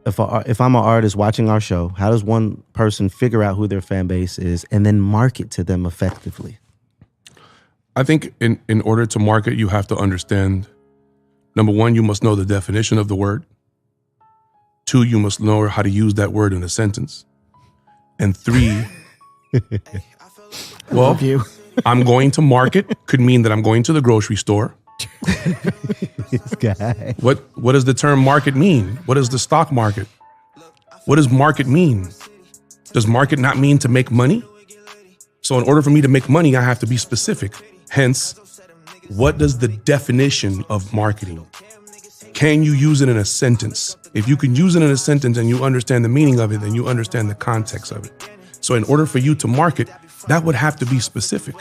if I'm an artist watching our show, how does one person figure out who their fan base is and then market to them effectively? I think in order to market, you have to understand, number one, you must know the definition of the word. 2, you must know how to use that word in a sentence. And 3, well, I'm going to market could mean that I'm going to the grocery store. This guy. What does the term market mean? What is the stock market? What does market mean? Does market not mean to make money? So in order for me to make money, I have to be specific. Hence, what does the definition of marketing? Can you use it in a sentence? If you can use it in a sentence and you understand the meaning of it, then you understand the context of it. So in order for you to market, that would have to be specific.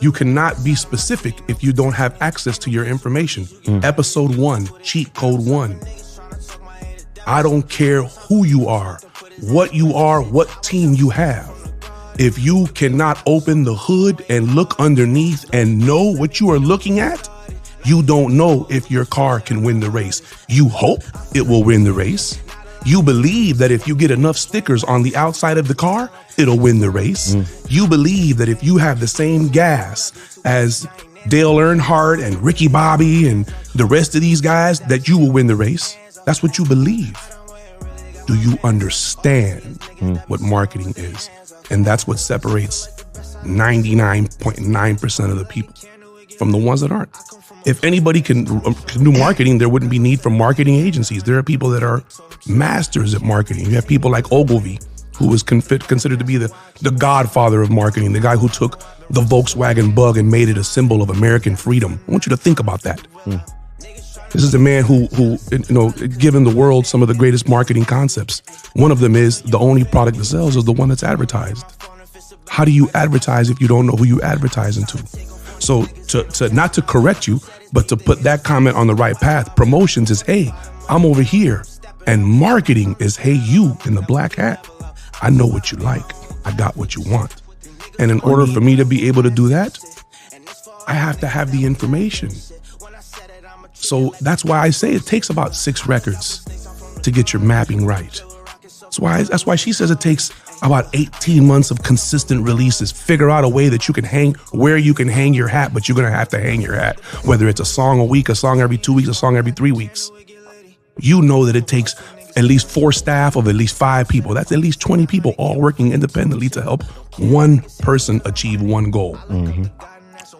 You cannot be specific if you don't have access to your information. Episode 1, cheat code 1. I don't care who you are, what team you have. If you cannot open the hood and look underneath and know what you are looking at, you don't know if your car can win the race. You hope it will win the race. You believe that if you get enough stickers on the outside of the car, it'll win the race. You believe that if you have the same gas as Dale Earnhardt and Ricky Bobby and the rest of these guys, that you will win the race. That's what you believe. Do you understand what marketing is? And that's what separates 99.9% of the people from the ones that aren't. If anybody can do marketing, there wouldn't be need for marketing agencies. There are people that are masters at marketing. You have people like Ogilvy, who is considered to be the godfather of marketing, the guy who took the Volkswagen Bug and made it a symbol of American freedom. I want you to think about that. This is a man who, given the world some of the greatest marketing concepts. One of them is the only product that sells is the one that's advertised. How do you advertise if you don't know who you advertising to? So to not to correct you, but to put that comment on the right path. Promotions is, hey, I'm over here. And marketing is, hey, you in the black hat. I know what you like. I got what you want. And in order for me to be able to do that, I have to have the information. So that's why I say it takes about 6 records to get your mapping right. That's why she says it takes about 18 months of consistent releases. Figure out a way that you can where you can hang your hat, but you're going to have to hang your hat. Whether it's a song a week, a song every 2 weeks, a song every 3 weeks. You know that it takes at least 4 staff of at least 5 people. That's at least 20 people all working independently to help one person achieve one goal.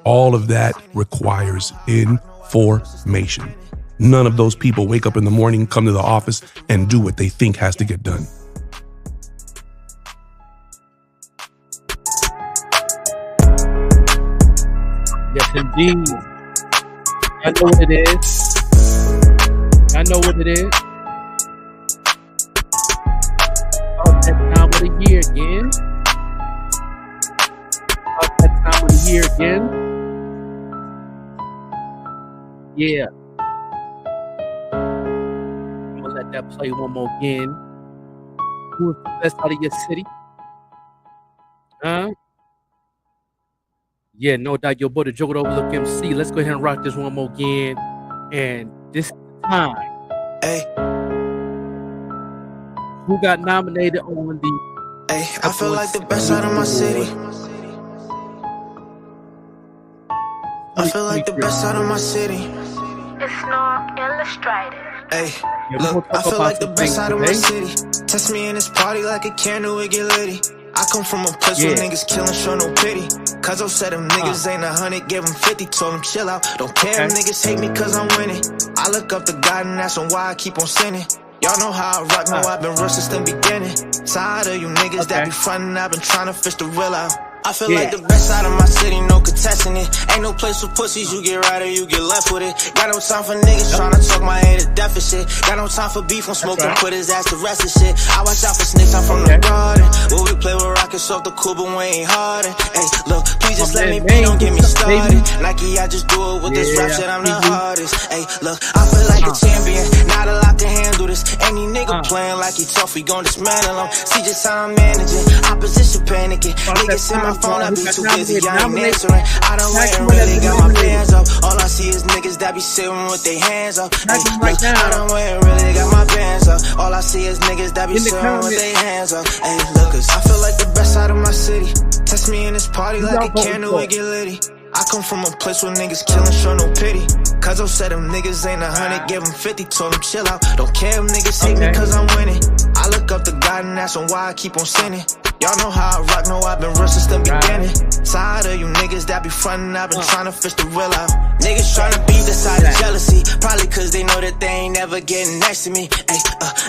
All of that requires information. None of those people wake up in the morning, come to the office, and do what they think has to get done. Yes, indeed. I know what it is. I know what it is. About that time of the year again. About that time of the year again. Yeah. I'm gonna let that play one more again. Who is the best out of your city? Huh? Yeah, no doubt. Your boy, the Joker Overlook EMCEE. Let's go ahead and rock this one more again. And this time, hey, who got nominated on the? Hey, I feel like the best out of my city. I feel like the best out of my city. It's not illustrated. Hey, look, I feel like the best out of my city. Test me in this party like a candle, it get litty. I come from a place where niggas killing, show no pity. Cuz said them niggas ain't 100, gave them 50, told them chill out. Don't care if niggas hate me cause I'm winning. I look up to God and that's on why I keep on sinning. Y'all know how I rock, know I've been real since the beginning. Tired of you niggas that be frontin', I've been trying to fish the real out. I feel like the best out of my city, no contesting it. Ain't no place for pussies, you get right or you get left with it. Got no time for niggas tryna talk my head to deficit. Got no time for beef, I'm smoking, put his ass to rest of shit. I watch out for snakes, I'm from the garden. Where we play with rockets off the cool, but we ain't hardin'. Hey, look, please just let me be, don't get me started. Nike, I just do it with this rap shit, I'm the hardest. Hey, look, I feel like a champion, not a lot can handle this. Any nigga playing like he tough, we gon' dismantle him. See just how I'm managing, opposition panicking. Niggas in my phone, I be too busy, I ain't answering. I don't wait and really got my fans up. All I see is niggas that be sitting with their hands up. Hey, look, I don't wait and really got my bands up. All I see is niggas that be In the sitting with comments. their hands up. Hey, lookers, I feel like the best out of my city. Test me in this party like a voting candle, for? it get litty. I come from a place where niggas killin', show no pity. Cuz said them niggas ain't 100, give them 50, told them chill out. Don't care if niggas hate me cause I'm winning. I look up to God and ask him why I keep on sinning. Y'all know how I rock, know I've been real since the beginning. Tired of you niggas that be frontin', I've been tryna fish the real out. Niggas tryna beef the side of jealousy, probably cause they know that they ain't never getting next to me. Ay,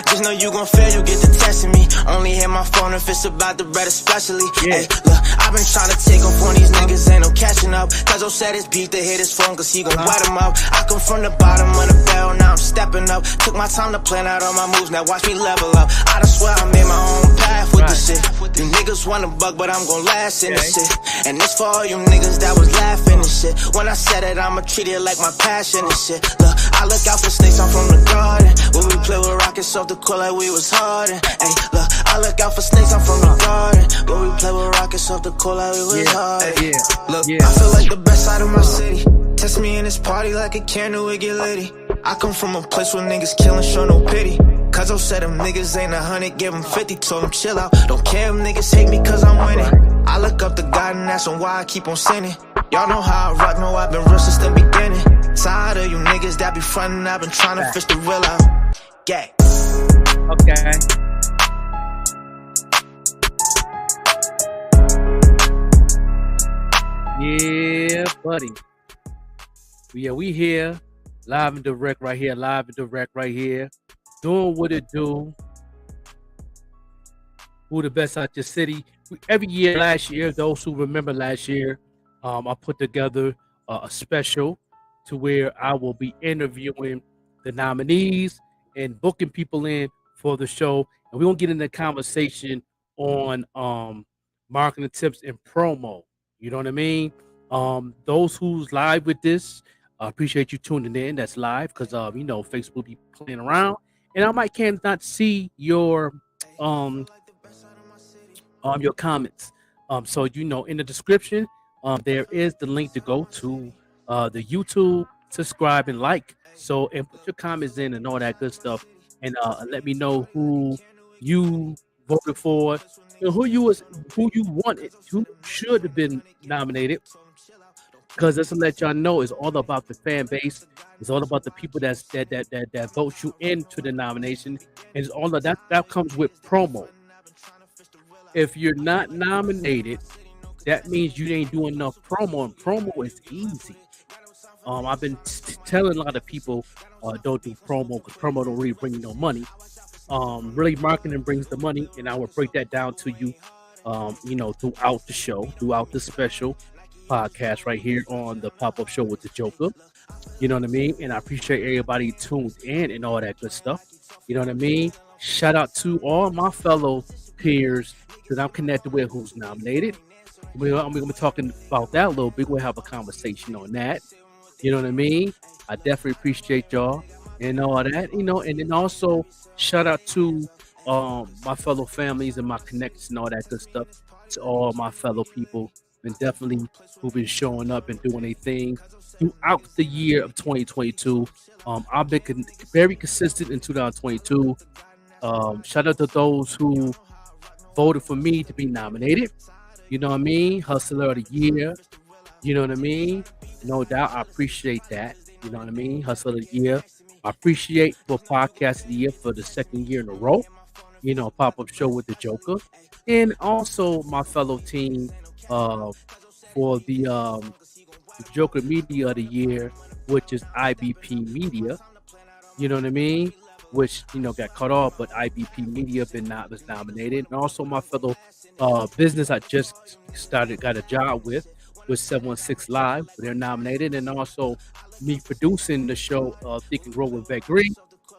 just know you gon' fail, you get to testing me. Only hit my phone if it's about the bread especially. Ay, look, I've been tryna take off on these niggas, ain't no catching up. Cuz said it's beef to hit his phone cause he gon' wet him up. I come from the bottom of the barrel, now I'm stepping up. Took my time to plan out all my moves, now watch me level up. I done swear I made my own path with this shit. You niggas want a buck, but I'm gon' last in this shit. And this for all you niggas that was laughing and shit. When I said it, I'ma treat it like my passion and shit. Look, I look out for snakes, I'm from the garden. When we play with rockets off the court like we was hardin'. Hey, look, I look out for snakes, I'm from the garden. When we play with rockets off the court like we was hardin'. Look, I feel like the best out of my city. Test me in this party like a candle, it get litty. I come from a place where niggas killin', show no pity. Cuz said them niggas ain't 100, give them 50, told them chill out. Don't care if niggas hate me cause I'm winning. I look up to God and ask him why I keep on sinning. Y'all know how I rock, know I've been real since the beginning. Tired of you niggas that be frontin', I've been tryna fish the real out. Gang. Okay. Yeah, buddy. Yeah, we here, live and direct right here, doing what it do. Who the best out your city? Every year, last year, those who remember last year, I put together a special to where I will be interviewing the nominees and booking people in for the show. And we're going to get into a conversation on marketing tips and promo. You know what I mean? Those who's live with this, I appreciate you tuning in. That's live because you know, Facebook be playing around, and I might cannot see your comments. So you know, in the description, there is the link to go to the YouTube, subscribe and like. So and put your comments in and all that good stuff, and let me know who you voted for, and who you wanted, who should have been nominated. Because just to let y'all know, it's all about the fan base. It's all about the people that vote you into the nomination, and it's all of that. That comes with promo. If you're not nominated, that means you ain't doing enough promo, and promo is easy. I've been telling a lot of people don't do promo because promo don't really bring you no money. Really, marketing brings the money, and I will break that down to you, you know, throughout the show, throughout the special podcast right here on the Pop-Up Show with the Joker. You know what I mean? And I appreciate everybody tuned in and all that good stuff. You know what I mean? Shout out to all my fellow peers that I'm connected with who's nominated. We're going to be talking about that a little bit. We'll have a conversation on that. You know what I mean? I definitely appreciate y'all and all that, you know, and then also shout out to my fellow families and my connections and all that good stuff, to all my fellow people and definitely who've been showing up and doing their thing throughout the year of 2022. I've been very consistent in 2022. Shout out to those who voted for me to be nominated. You know what I mean? Hustler of the year. You know what I mean? No doubt. I appreciate that. You know what I mean? Hustler of the year. I appreciate for Podcast of the Year for the second year in a row. You know, Pop-Up Show with the Joker. And also my fellow team for the Joker Media of the Year, which is IBP Media. You know what I mean? Which, you know, got cut off, but IBP Media was nominated. And also my fellow business I just got a job with 716 Live. They're nominated. And also me producing the show Think and Grow with Vet Green.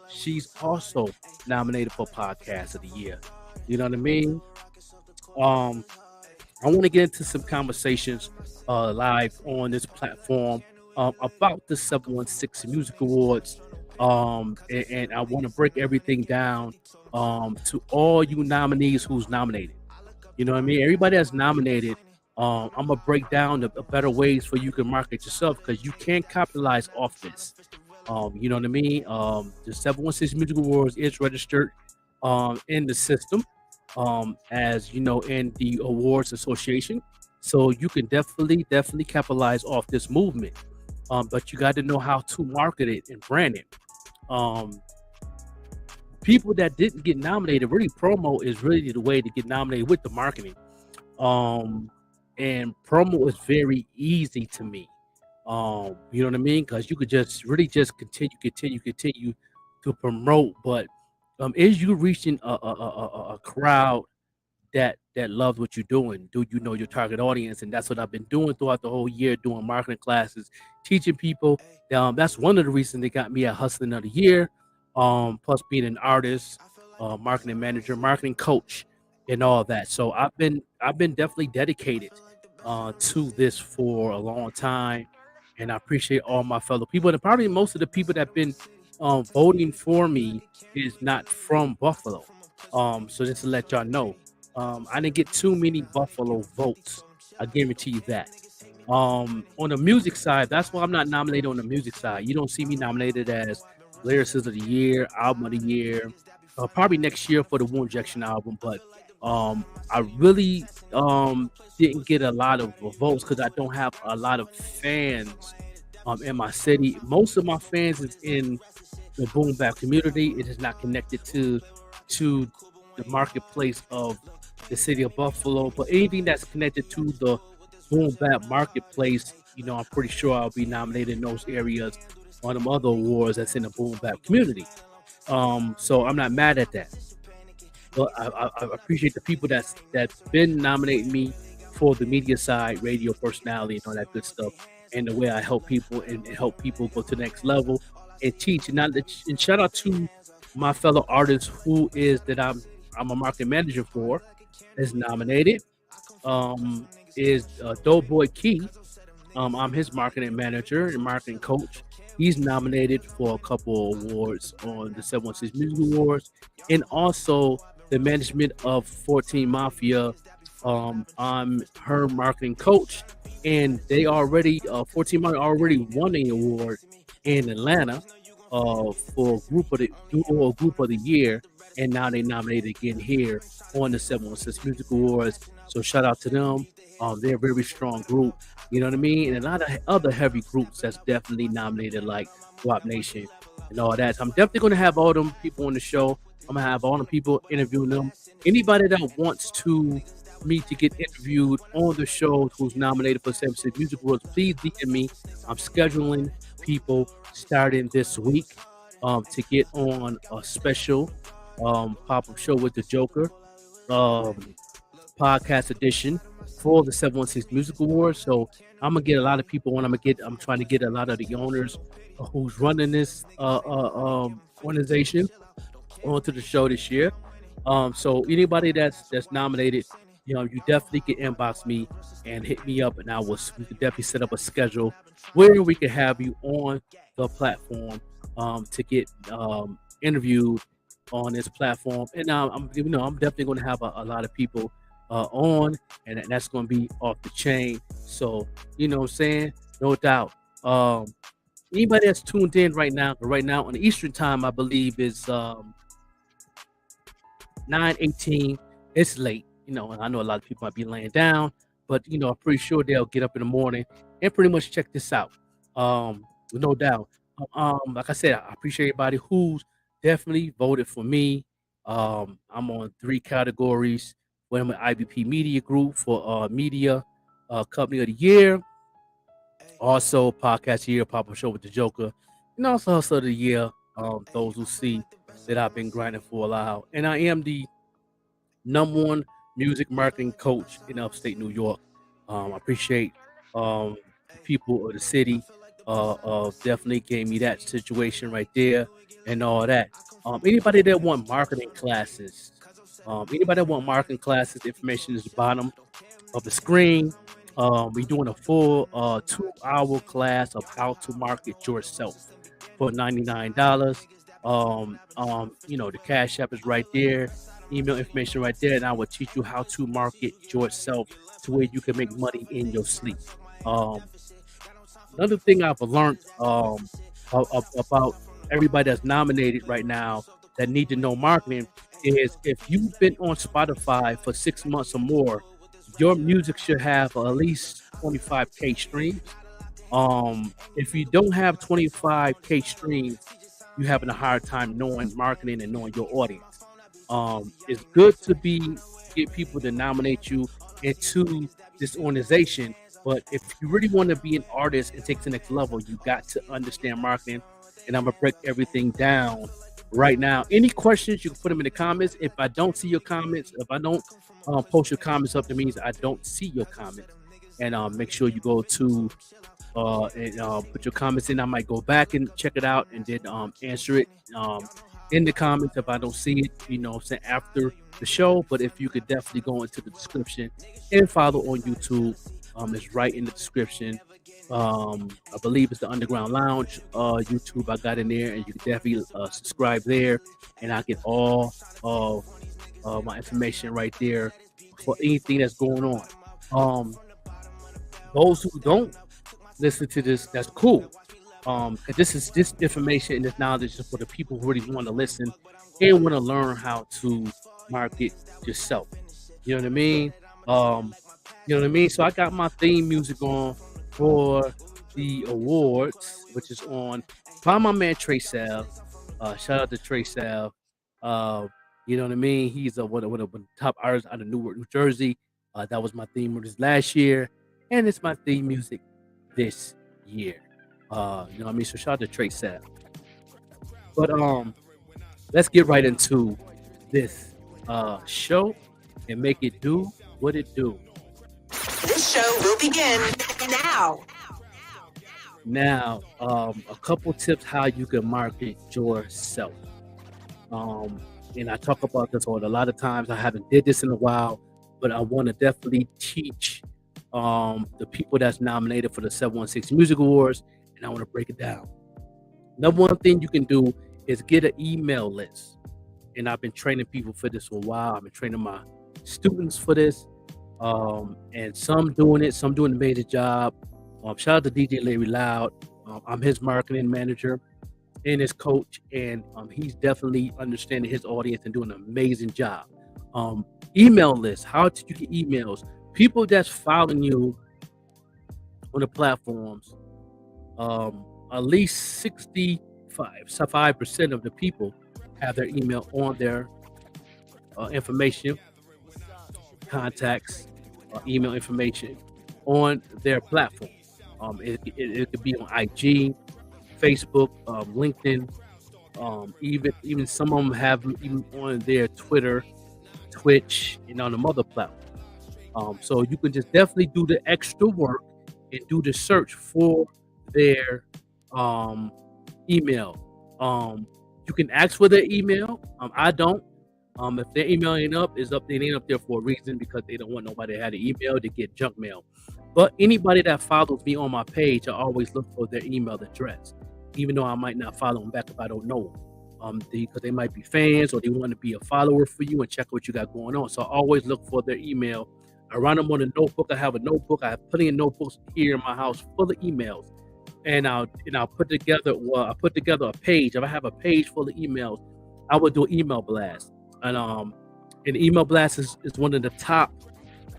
She's also nominated for Podcast of the Year. You know what I mean? I want to get into some conversations live on this platform about the 716 Music Awards. And I want to break everything down to all you nominees who's nominated. You know what I mean? Everybody that's nominated, I'm going to break down the better ways for you can market yourself because you can't capitalize off this. You know what I mean? The 716 Music Awards is registered in the system, as you know, in the awards association. So you can definitely capitalize off this movement. But you got to know how to market it and brand it. Um, People that didn't get nominated, really promo is really the way to get nominated with the marketing. Um, and promo is very easy to me. You know what I mean? Because you could just really just continue to promote. But is you reaching a crowd that loves what you're doing? Do you know your target audience? And that's what I've been doing throughout the whole year, doing marketing classes, teaching people. That's one of the reasons they got me a Hustling of the Year. Plus being an artist, marketing manager, marketing coach, and all that. So I've been definitely dedicated to this for a long time, and I appreciate all my fellow people. And probably most of the people that been voting for me is not from Buffalo. So just to let y'all know, I didn't get too many Buffalo votes. I guarantee you that. On the music side, that's why I'm not nominated on the music side. You don't see me nominated as Lyricist of the Year, Album of the Year, probably next year for the War Injection album. But I really didn't get a lot of votes because I don't have a lot of fans in my city. Most of my fans is in the boom bap community. It is not connected to the marketplace of the city of Buffalo. But anything that's connected to the boom bap marketplace, I'm pretty sure I'll be nominated in those areas on them other awards that's in the boom bap community. So I'm not mad at that. But I appreciate the people that's been nominating me for the media side, radio personality, and all that good stuff, and the way I help people and help people go to the next level and teach. And shout out to my fellow artist who is that I'm a marketing manager for, is nominated. Is Doughboy Key. I'm his marketing manager and marketing coach. He's nominated for a couple awards on the 716 Music Awards, and also the management of 14 Mafia. I'm her marketing coach, and they already 14 Mafia already won an award in Atlanta for group of the year, and now they nominated again here on the 716 Music Awards. So shout out to them. They're a very strong group, you know what I mean? And a lot of other heavy groups that's definitely nominated, like Rock Nation and all that. So I'm definitely going to have all them people on the show. I'm going to have all them people interviewing them. Anybody that wants to me to get interviewed on the show who's nominated for 7 Music Awards, please DM me. I'm scheduling people starting this week to get on a special pop-up show with the Joker podcast edition for the 716 Music Awards. So I'm gonna get a lot of people on. I'm trying to get a lot of the owners who's running this organization onto the show this year. So anybody that's nominated, you definitely can inbox me and hit me up, and we can definitely set up a schedule where we can have you on the platform to get interviewed on this platform. And I'm definitely going to have a lot of people on, and that's going to be off the chain. So you know what I'm saying, no doubt. Anybody that's tuned in right now on the Eastern time, I believe is 9:18. It's late, I know a lot of people might be laying down, but I'm pretty sure they'll get up in the morning and pretty much check this out. No doubt. Like I said, I appreciate everybody who's definitely voted for me. I'm on 3 categories. When I'm an IBP Media Group for Media Company of the Year, also Podcast Year, Pop-Up Show with the Joker, and also Hustle of the Year. Those who see that I've been grinding for a while, and I am the #1 music marketing coach in upstate New York. I appreciate the people of the city. Definitely gave me that situation right there and all that. Anybody that want marketing classes, information is the bottom of the screen. We're doing a full 2-hour class of how to market yourself for $99. The Cash App is right there, email information right there, and I will teach you how to market yourself to where you can make money in your sleep. Another thing I've learned about everybody that's nominated right now that need to know marketing is if you've been on Spotify for 6 months or more, your music should have at least 25K streams. If you don't have 25K streams, you're having a hard time knowing marketing and knowing your audience. It's good to get people to nominate you into this organization, but if you really want to be an artist and take it to the next level, you got to understand marketing. And I'm gonna break everything down right now. Any questions, you can put them in the comments. If I don't see your comments, if I don't post your comments up, that means I don't see your comments. And make sure you go to and put your comments in. I might go back and check it out and then answer it in the comments if I don't see it, after the show. But if you could definitely go into the description and follow on YouTube, it's right in the description. I believe it's the Underground Lounge YouTube. I got in there, and you can definitely subscribe there, and I get all of my information right there for anything that's going on. Those who don't listen to this, that's cool. This information and this knowledge is for the people who really want to listen and want to learn how to market yourself. You know what I mean? So I got my theme music on for the awards, which is on by my man Trey Sal. Shout out to Trey Sal. You know what I mean? He's one of the top artists out of Newark, New Jersey. That was my theme music last year, and it's my theme music this year. You know what I mean? So shout out to Trey Sal. But let's get right into this show and make it do what it do. This show will begin now. Now, a couple tips how you can market yourself. And I talk about this a lot of times. I haven't did this in a while, but I want to definitely teach the people that's nominated for the 716 Music Awards, and I want to break it down. Number one thing you can do is get an email list. And I've been training people for this for a while. I've been training my students for this. And some doing it, some doing a major job. Shout out to DJ Larry Loud. I'm his marketing manager and his coach, and he's definitely understanding his audience and doing an amazing job. Email list. How do you get emails? People that's following you on the platforms, at least 65% of the people have their email on their information, contacts, email information on their platform. It could be on IG, Facebook, LinkedIn, even some of them have even on their Twitter, Twitch, and on the mother platform. So you can just definitely do the extra work and do the search for their email. You can ask for their email. I don't. If their email ain't up, they ain't up there for a reason, because they don't want nobody to have the email to get junk mail. But anybody that follows me on my page, I always look for their email address, even though I might not follow them back if I don't know them. Because they might be fans or they want to be a follower for you and check what you got going on. So I always look for their email. I run them on a notebook. I have a notebook. I have plenty of notebooks here in my house full of emails. And I'll put together a page. If I have a page full of emails, I would do an email blast. And an email blast is one of the top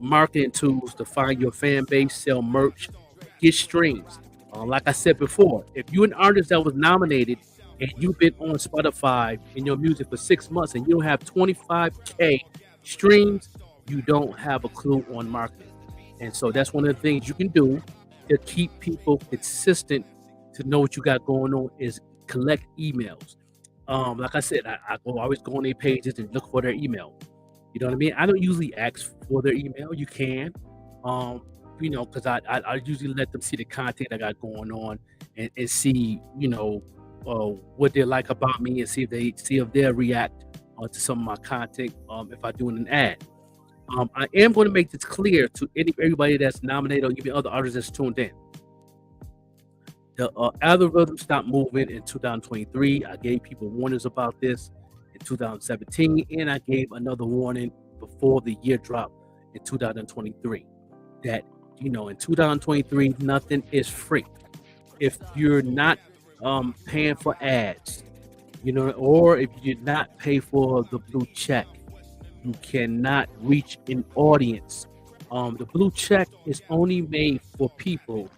marketing tools to find your fan base, sell merch, get streams. Like I said before, if you're an artist that was nominated and you've been on Spotify in your music for 6 months and you don't have 25K streams, you don't have a clue on marketing. And so that's one of the things you can do to keep people consistent, to know what you got going on, is collect emails. Like I said, I always go on their pages and look for their email. You know what I mean? I don't usually ask for their email. You can, because I usually let them see the content I got going on and see, what they like about me, and see if they'll react to some of my content if I do an ad. I am going to make this clear to everybody that's nominated, or even other artists that's tuned in. The algorithm stopped moving in 2023. I gave people warnings about this in 2017, and I gave another warning before the year drop in 2023. That, in 2023, nothing is free. If you're not paying for ads, Or if you did not pay for the blue check, you cannot reach an audience. The blue check is only made for people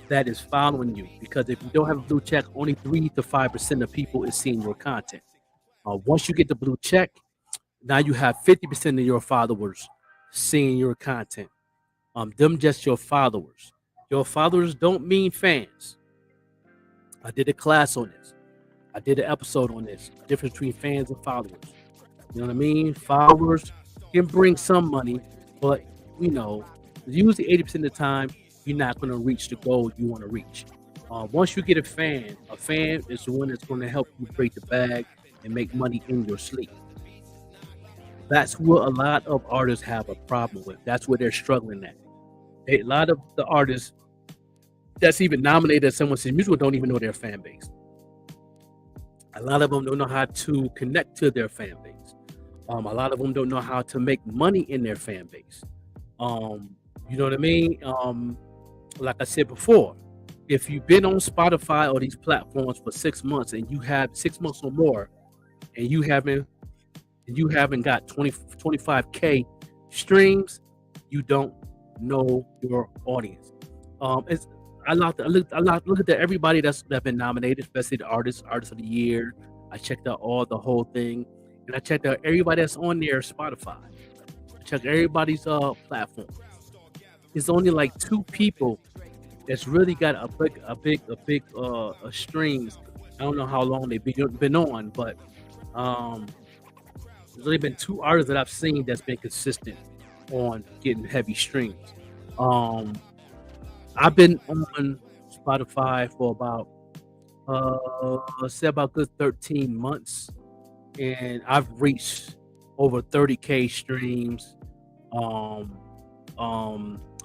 that is following you, because if you don't have a blue check, only 3 to 5% of people is seeing your content. Once you get the blue check, now you have 50% of your followers seeing your content. Them just your followers. Your followers don't mean fans. I did a class on this. I did an episode on this. The difference between fans and followers. You know what I mean? Followers can bring some money, but usually 80% of the time, you're not going to reach the goal you want to reach. Once you get a fan is the one that's going to help you break the bag and make money in your sleep. That's what a lot of artists have a problem with. That's where they're struggling at. A lot of the artists that's even nominated as someone says musical don't even know their fan base. A lot of them don't know how to connect to their fan base. A lot of them don't know how to make money in their fan base. You know what I mean? Like I said before, if you've been on Spotify or these platforms for 6 months and you have 6 months or more, and you haven't got 25K streams, you don't know your audience. I look at everybody that's been nominated, especially the artist of the year. I checked out the whole thing, and I checked out everybody that's on their Spotify. I checked everybody's platform. It's only like 2 people that's really got a big streams. I don't know how long they've been on, but there's only been 2 artists that I've seen that's been consistent on getting heavy streams. I've been on Spotify for about good 13 months, and I've reached over 30K streams.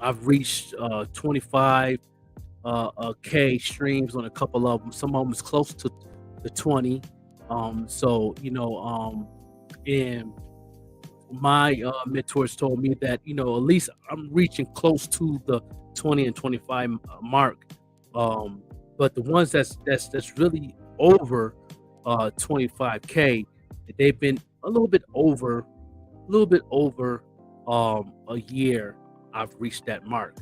I've reached 25K streams on a couple of them. Some of them is close to the 20. And my mentors told me that at least I'm reaching close to the 20 and 25 mark. But the ones that's really over 25K, they've been a little bit over a year. I've reached that mark.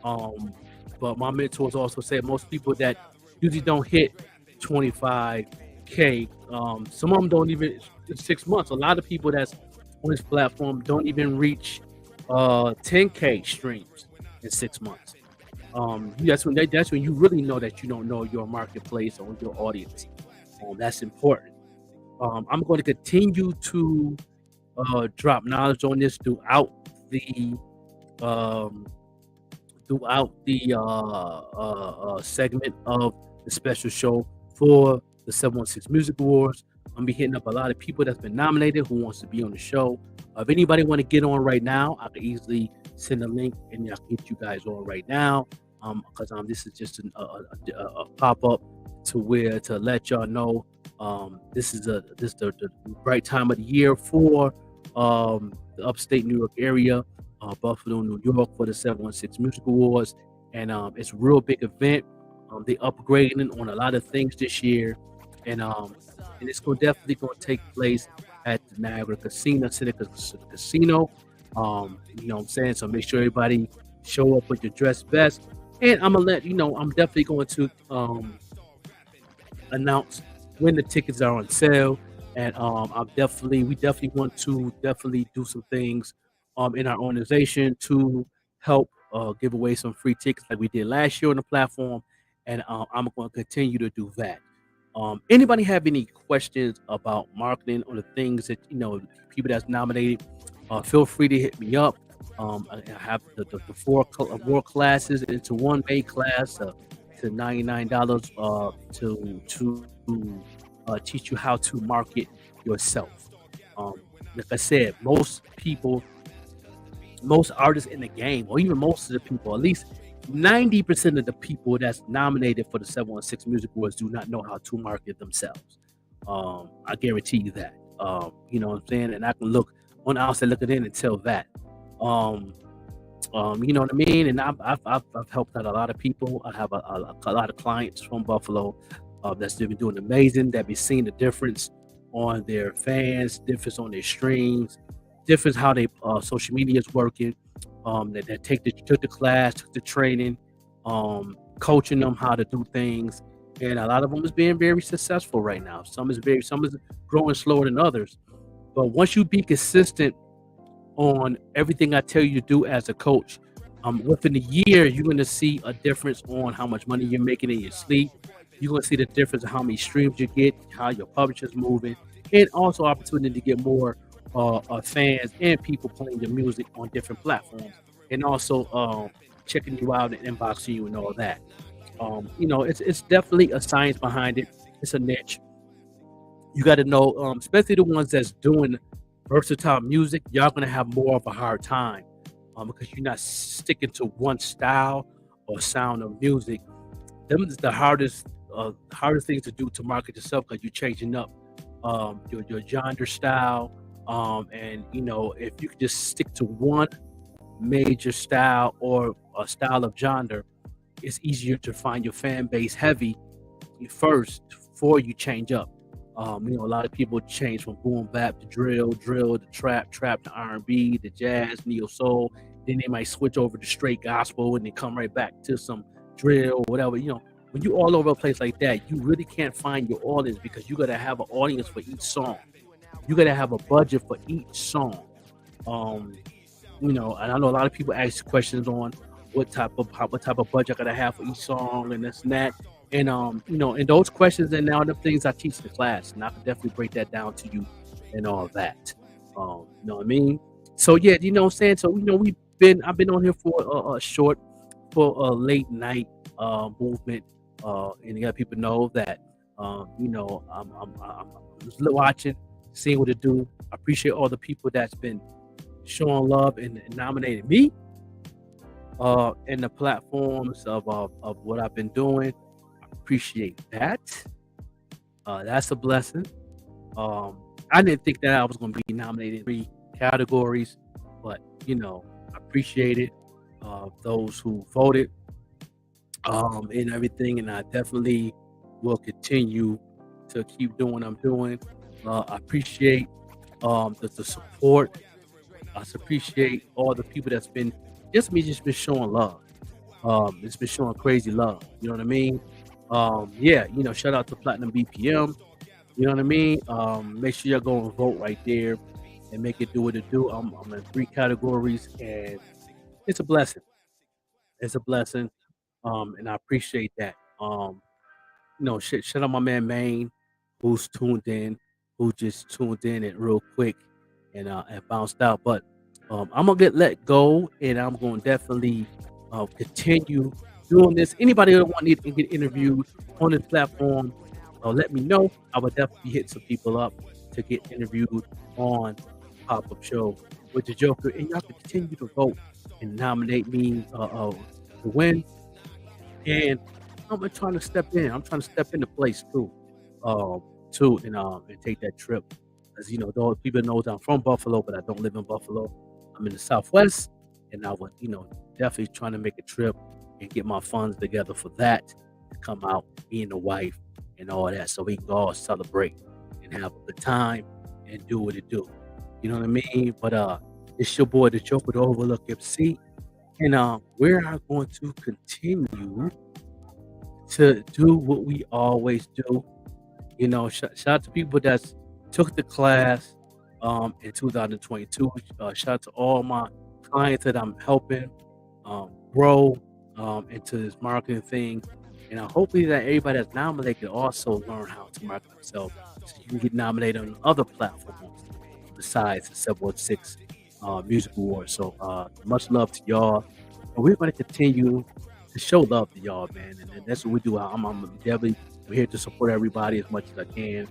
But my mentors also said most people that usually don't hit 25K, some of them don't even 6 months. A lot of people that's on this platform don't even reach 10K streams in 6 months. That's when you really know that you don't know your marketplace or your audience. That's important. I'm going to continue to drop knowledge on this throughout the segment of the special show for the 716 Music Awards. I'm gonna be hitting up a lot of people that's been nominated who wants to be on the show. If anybody want to get on right now, I can easily send a link and I can get you guys on right now. Because this is just a pop up to let y'all know this is the right time of the year for the upstate New York area, Buffalo, New York, for the 716 Music Awards, and it's a real big event. They upgrading on a lot of things this year, and it's definitely going to take place at the Niagara Casino. You know what I'm saying? So make sure everybody show up with your dress best. And I'm gonna let you know, I'm definitely going to announce when the tickets are on sale. And we definitely want to do some things in our organization to help give away some free tickets like we did last year on the platform. And I'm going to continue to do that. Anybody have any questions about marketing or the things that people that's nominated? Feel free to hit me up. I have the 4 more classes into one main class to $99 to teach you how to market yourself. Like I said, most artists in the game, or even most of the people, at least 90% of the people that's nominated for the 716 Music Awards do not know how to market themselves. I guarantee you that. You know what I'm saying? And I can look on the outside looking in and tell that. You know what I mean? And I've helped out a lot of people. I have a lot of clients from Buffalo that's been doing amazing. That be seeing the difference on their fans, difference on their streams, difference how they social media is working. That took the class, took the training, coaching them how to do things, and a lot of them is being very successful right now. Some is growing slower than others, but once you be consistent on everything I tell you to do as a coach, within a year, you're going to see a difference on how much money you're making in your sleep. You're going to see the difference in how many streams you get, how your publisher's moving, and also opportunity to get more fans and people playing your music on different platforms, and also checking you out and inboxing you and all that. It's definitely a science behind it. It's a niche. You got to know, especially the ones that's doing versatile music, y'all gonna have more of a hard time because you're not sticking to one style or sound of music. Them is the hardest things to do to market yourself, because you're changing up your genre style. And if you could just stick to one major style or a style of genre, it's easier to find your fan base heavy first before you change up. A lot of people change from boom bap to drill to trap to R&B to jazz, neo soul. Then they might switch over to straight gospel and then come right back to some drill, whatever. When you all over a place like that, you really can't find your audience, because you got to have an audience for each song. You got to have a budget for each song. And I know a lot of people ask questions on what type of budget I got to have for each song and this and that. And and those questions and now the things I teach in the class, and I can definitely break that down to you and all that. You know what I mean? So yeah, you know what I'm saying? So I've been on here for a late night movement, and you got people know that I'm just watching, seeing what it do. I appreciate all the people that's been showing love and nominated me in the platforms of what I've been doing. Appreciate that. That's a blessing. I didn't think that I was going to be nominated in 3 categories, but I appreciate it. Those who voted and everything, and I definitely will continue to keep doing what I'm doing. I appreciate the support. I appreciate all the people that's been just been showing love. It's been showing crazy love. You know what I mean? Shout out to Platinum BPM. You know what I mean? Make sure y'all go and vote right there and make it do what it do. I'm in 3 categories, and it's a blessing. It's a blessing. And I appreciate that. Shout out my man Maine, who's tuned in, who just tuned in it real quick and bounced out. But I'm gonna get let go, and I'm gonna definitely continue doing this. Anybody that want to get interviewed on this platform, let me know. I would definitely hit some people up to get interviewed on Pop-Up Show with the Joker, and y'all can continue to vote and nominate me to win. And I'm trying to step in. I'm trying to step into place too, and take that trip. As those people know that I'm from Buffalo, but I don't live in Buffalo. I'm in the Southwest, and I would, definitely trying to make a trip and get my funds together for that to come out, me and the wife and all that, so we can go all celebrate and have a good time and do what it do. You know what I mean? But it's your boy, the Joker, the Overlook EMCEE, and we're going to continue to do what we always do. Shout out to people that's took the class in 2022. Shout out to all my clients that I'm helping grow into this marketing thing. And hopefully that everybody that's nominated also learn how to market themselves, so you can get nominated on other platforms besides the 716 Music Awards. So much love to y'all. And we're going to continue to show love to y'all, man. And that's what we do. I'm definitely here to support everybody as much as I can.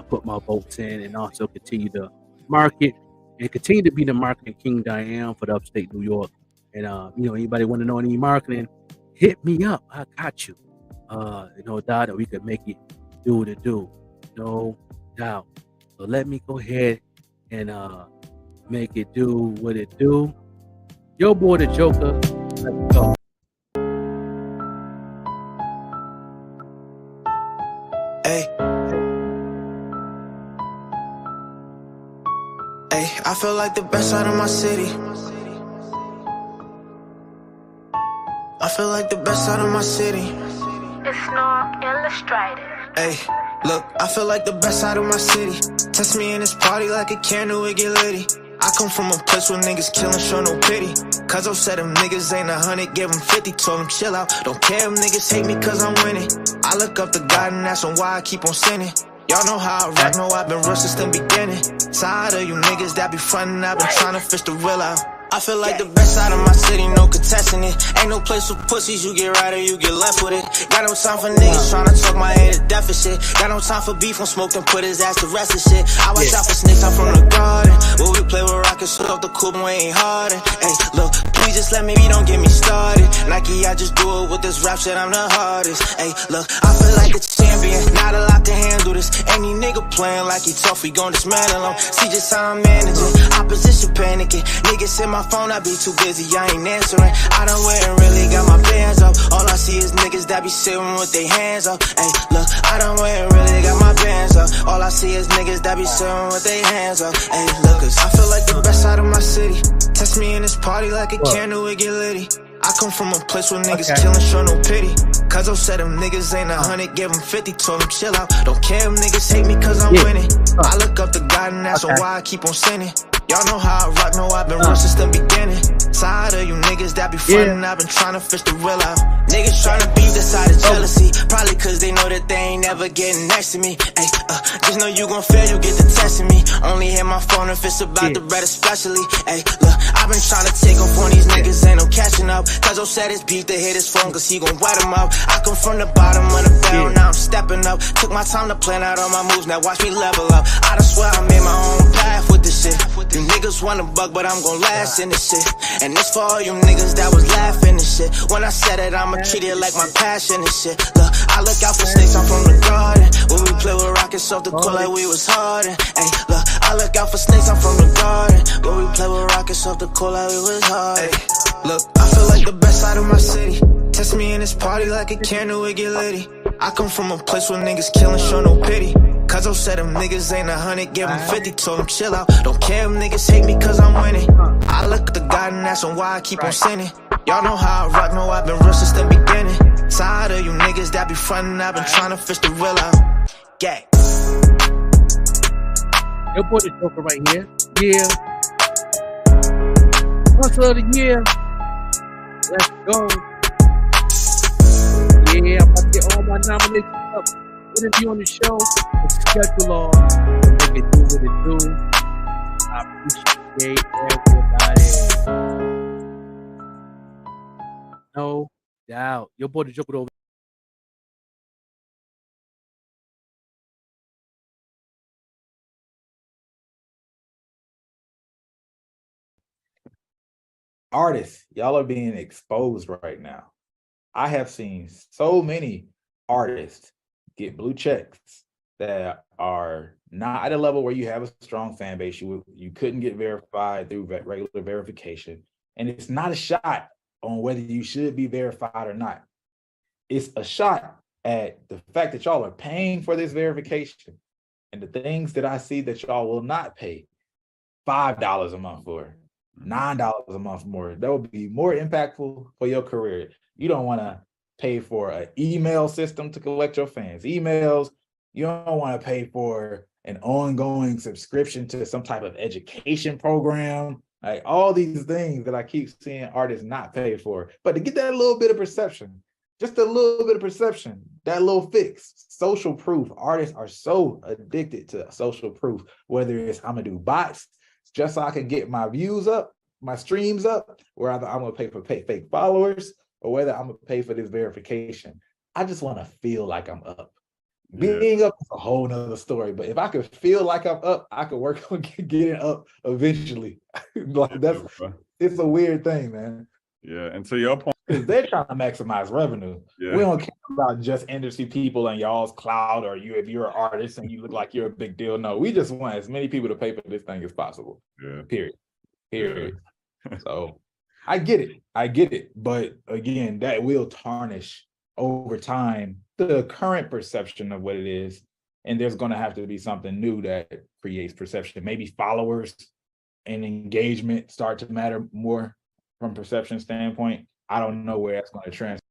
Put my votes in, and also continue to market and continue to be the marketing king that I am for the upstate New York. And anybody want to know any marketing, hit me up. I got you. No doubt that we could make it do what it do. No doubt. So let me go ahead and make it do what it do. Yo, boy, the Joker. Let's go. Hey, I feel like the best out of my city. I feel like the best out of my city. It's Snork Illustrated. Hey, look, I feel like the best out of my city. Test me in this party like a candle, it get litty. I come from a place where niggas killin', show no pity. Cause I said them niggas ain't 100, give them 50, told them chill out. Don't care if niggas hate me cause I'm winning. I look up to God and ask him why I keep on sinning. Y'all know how I rock, know I've been real since the beginning. Tired of you niggas that be frontin', I've been trying to fish the real out. I feel like the best out of my city, no contesting it. Ain't no place for pussies, you get right or you get left with it. Got no time for niggas tryna talk my head to deficit. Got no time for beef, on smoke and put his ass to rest of shit. I watch out for snakes, I'm from the garden. Where we play with rockets, shoot off the coupe and we ain't hardened. Hey, look, please just let me be, don't get me started. Nike, I just do it with this rap shit, I'm the hardest. Hey, look, I feel like a champion, not a lot to handle this. Any nigga playing like he tough, we gon' dismantle him. See just how I'm managing, opposition panicking. Niggas in my phone, I be too busy, I ain't answering. I done went and really got my bands up. All I see is niggas that be sitting with their hands up. Hey, look, I done went and really got my bands up. All I see is niggas that be sitting with their hands up. Hey, look, I feel like the best out of my city. Test me in this party like a candle, it get litty. I come from a place where niggas killin', show no pity. Cause I said them niggas ain't 100, give them 50, told them chill out. Don't care if niggas hate me cause I'm winning. I look up to God and ask him why I keep on sinning. Y'all know how I rock, know I've been real since the beginning. Tired of you niggas that be frontin', I've been trying to fish the real out. Niggas tryna beef the side of jealousy, probably cause they know that they ain't never getting next to me. Ay, just know you gon' fail, you get to testing me. Only hit my phone if it's about the bread especially. Ay, look, I've been tryna take off on these niggas, ain't no catching up. Cause I said it's beef to hit his phone cause he gon' wet him up. I come from the bottom of the barrel, now I'm stepping up. Took my time to plan out all my moves, now watch me level up. I done swear I made my own path with this shit. You niggas want a buck, but I'm gon' last in this shit. And this for all you niggas that was laughing and shit. When I said it, I'ma treat it like my passion and shit. Look, I look out for snakes, I'm from the garden. When we play with rockets off the court like we was hardened. Ay, look, I look out for snakes, I'm from the garden. When we play with rockets off the court like we was hardened. Ay, look, I feel like the best out of my city. Test me in this party like a candle, it get litty. I come from a place where niggas killin', show no pity. Cause I said them niggas ain't 100, give them 50, told them chill out. Don't care if niggas hate me cause I'm winning. I look at the God and ask him why I keep on sinning. Y'all know how I rock, know I've been real since the beginning. Tired of you niggas that be frontin', I've been trying to fish the real out. Gang. Your boy the Joker right here. Yeah. Hustler of the year. Let's go. Yeah, I'm about to get all my nominations up. Interview on the show. The schedule on. Make it do what it do. I appreciate everybody. No doubt. Your boy the Joker over. Artists, y'all are being exposed right now. I have seen so many artists get blue checks that are not at a level where you have a strong fan base. You couldn't get verified through regular verification. And it's not a shot on whether you should be verified or not. It's a shot at the fact that y'all are paying for this verification and the things that I see that y'all will not pay $5 a month for, $9 a month more. That would be more impactful for your career. You don't want to pay for an email system to collect your fans' emails. You don't want to pay for an ongoing subscription to some type of education program. Like all these things that I keep seeing artists not pay for. But to get that little bit of perception, just a little bit of perception, that little fix, social proof. Artists are so addicted to social proof, whether it's I'm going to do bots just so I can get my views up, my streams up, or either I'm going to pay for fake followers, or whether I'm going to pay for this verification. I just want to feel like I'm up. Being up is a whole nother story, but if I could feel like I'm up, I could work on getting up eventually. Like it's a weird thing, man. Yeah, and to your point, because they're trying to maximize revenue. Yeah. We don't care about just industry people and y'all's clout, or if you're an artist and you look like you're a big deal. No, we just want as many people to pay for this thing as possible. Yeah. Period. So I get it. But again, that will tarnish over time the current perception of what it is. And there's going to have to be something new that creates perception. Maybe followers, and engagement start to matter more from perception standpoint, I don't know where that's going to transfer.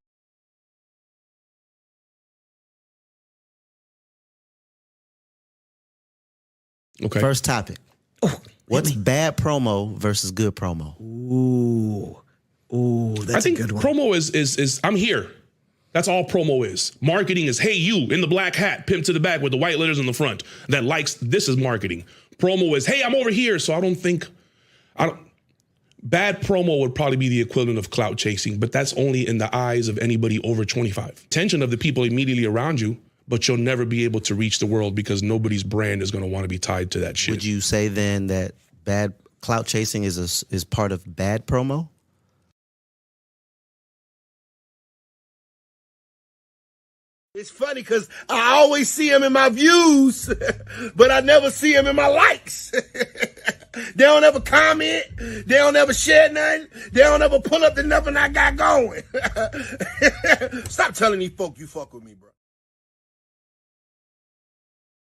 Okay. First topic. What's bad promo versus good promo? Ooh, that's I think a good one. promo is I'm here. That's all promo is. Marketing is, hey, you in the black hat, pimp to the back with the white letters in the front that likes, this is marketing. Promo is, hey, I'm over here. So bad promo would probably be the equivalent of clout chasing, but that's only in the eyes of anybody over 25. Attention of the people immediately around you, but you'll never be able to reach the world because nobody's brand is going to want to be tied to that shit. Would you say then that bad clout chasing is part of bad promo? It's funny because I always see him in my views, but I never see him in my likes. They don't ever comment. They don't ever share nothing. They don't ever pull up the nothing I got going. Stop telling these folk you fuck with me, bro.